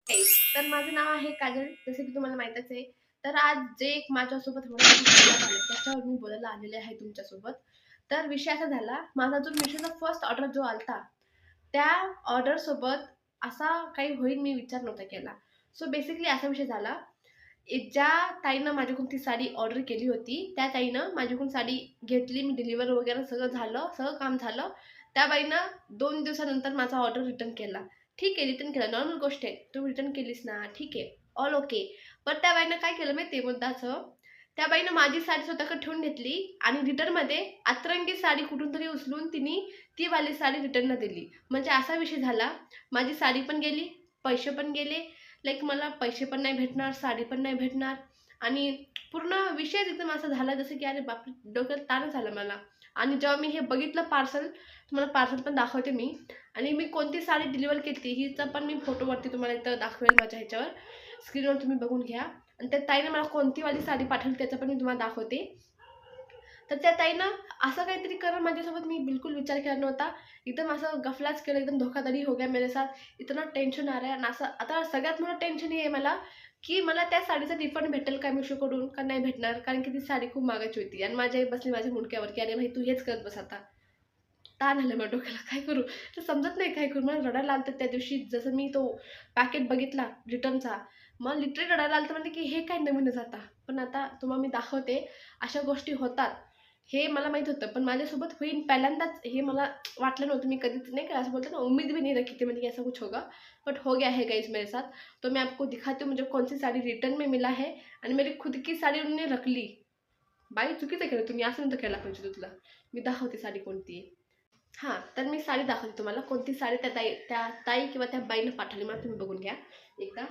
हे, तर माझं नाव आहे काजल, जसं की तुम्हाला माहीतच आहे. तर आज जे एक माझ्यासोबत होणारी घटना झाली, त्याच्यावर मी बोलायला आलेले आहे तुमच्यासोबत. तर विषय असा झाला, माझा जो Mishoचा फर्स्ट ऑर्डर जो आलता, त्या ऑर्डरसोबत असा काही होईल मी विचार नव्हता केला. सो बेसिकली असा विषय झाला, ज्या ताईनं माझ्याकडून ती साडी ऑर्डर केली होती, त्या ताईनं माझ्याकडून साडी घेतली. मी डिलिव्हर वगैरे सगळं झालं, सगळं काम झालं. त्या बाईनं 2 दिवसानंतर माझा ऑर्डर रिटर्न केला. ठीक आहे, रिटर्न केला, नॉर्मल गोष्ट आहे. तू रिटर्न केलीस ना, ठीक आहे, ऑल ओके. पण त्या बाईनं काय केलं माहिती आहे मुद्दाचं? त्या बाईनं माझी साडी स्वतःकडे ठेवून घेतली आणि रिटर्नमध्ये अतरंगी साडी कुठून तरी उचलून तिने ती वाली साडी रिटर्नला दिली. म्हणजे असा विषय झाला, माझी साडी पण गेली, पैसे पण गेले. लाइक मला पैसे पण नाही भेटणार, साडी पण नाही भेटणार आणि पूर्ण विषयच एकदम असा झाला जसं की अरे बापरे! डोक्याला ताणच आला मला. आणि जेव्हा मी हे बघितलं पार्सल, तुम्हाला पार्सल पण दाखवते मी आणि मी कोणती साडी डिलिव्हर केली हिचा पण मी फोटोवरती तुम्हाला इथं दाखवेल माझ्या ह्याच्यावर. स्क्रीनवर तुम्ही बघून घ्या आणि त्या ताईने मला कोणती वाली साडी पाठवली त्याचा पण मी तुम्हाला दाखवते. तर त्या ताईनं असं काहीतरी करेल माझ्यासोबत मी बिलकुल विचार केला नव्हता. एकदम असं गफलाच केलं, एकदम धोखाधडी हो गया मेरे साथ. इतना टेन्शन आ रहा है आणि असं आता सगळ्यात मोठं टेन्शन हे आहे मला, की मला त्या साडीचा रिफंड भेटेल का Mishoकडून का नाही भेटणार? कारण की ती साडी खूप महागाची होती आणि माझी आई बसली माझ्या मुंडक्यावर, की "अरे भाई तू हेच करत बस आता." ताण आलं माझ्या डोक्याला काय करू? तर समजत नाही काय करू? मला रडायला आलं त्या दिवशी जसं मी तो पॅकेट बघितला रिटर्नचा. मला लिटरली रडायला आलं म्हणलं, की हे काय नवीनच आता. पण आता तुम्हाला मी दाखवते, अशा गोष्टी होतात. हे मला माहीत होतं, पण माझ्यासोबत होईल पहिल्यांदाच हे मला वाटलं नव्हतं. मी कधीच नहीं का ऐसा बोलते ना उम्मीद भी नहीं रखी थी मैंने कि ऐसा कुछ होगा, बट हो गया है गाइस मेरे साथ. तो मैं आपको दिखाती हूँ मुझे कौन-सी साड़ी रिटर्न में मिला है आणि मेरी खुद की साडी उन्होंने रख ली. बाई चुकीचं केलं तुम्ही, असं नव्हतं केलं पाहिजे तुला. मी दाखवते साडी कोणती आहे. हां, तर मी साडी दाखवते तुम्हाला. कोणती साडी त्या ताई किंवा त्या बाईनं पाठवली मला तुम्ही बघून घ्या एकदा.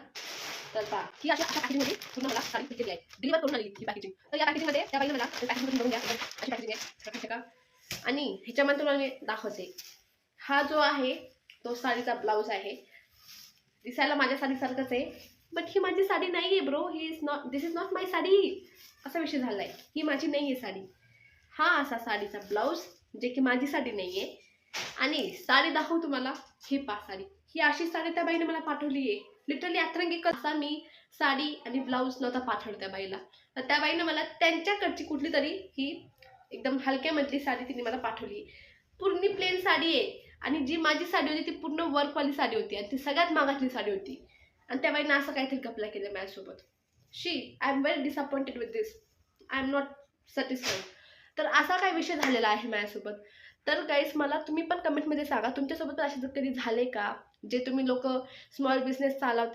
तर पहा, ही अशा अशा पॅकेजिंगमध्ये पूर्ण मला साडी भेटलेली आहे. डिलिव्हर करून आली ही पॅकेजिंग. तर या पॅकेजिंगमध्ये त्या बाईनं मला पॅकेजिंग तुम्ही बघून घ्या. अशी पॅकेजिंग आहे. बघू शकता आणि ह्याच्यामध्ये तुम्हाला मी दाखवते. हा जो आहे, तो साडीचा ब्लाउज आहे. दिसायला माझ्या साडीसारखंच आहे. बट ही माझी साडी नाहीये ब्रो. दिस इज नॉट माय साडी. असा विषय झालाय. ही माझी नाहीये साडी. हा असा साडीचा ब्लाउज जे की माझी साडी नाहीये आणि साडी दाखवू तुम्हाला. ही पहा साडी. ही अशी साडी त्या बाईने मला पाठवली आहे. लिटरली अतरंगी कसा मी साडी आणि ब्लाउज नव्हता पाठवला त्या बाईला. तर त्या बाईने मला त्यांच्याकडची कुठलीतरी ही एकदम हलक्यामधली साडी तिने मला पाठवली. पूर्ण प्लेन साडी आहे आणि जी माझी साडी होती ती पूर्ण वर्कवाली साडी होती आणि ती सगळ्यात महागातली साडी होती. आणि त्या बाईनं असं काहीतरी घपला केलं माझ्यासोबत. I am very disappointed with this. I am not satisfied. तर असा काही विषय झालेला आहे माझ्यासोबत. तर गाईज मला तुम्ही पण कमेंटमध्ये सांगा तुमच्यासोबत असे कधी झाले का? जे तुम्ही लोकं स्मॉल बिझनेस चालवता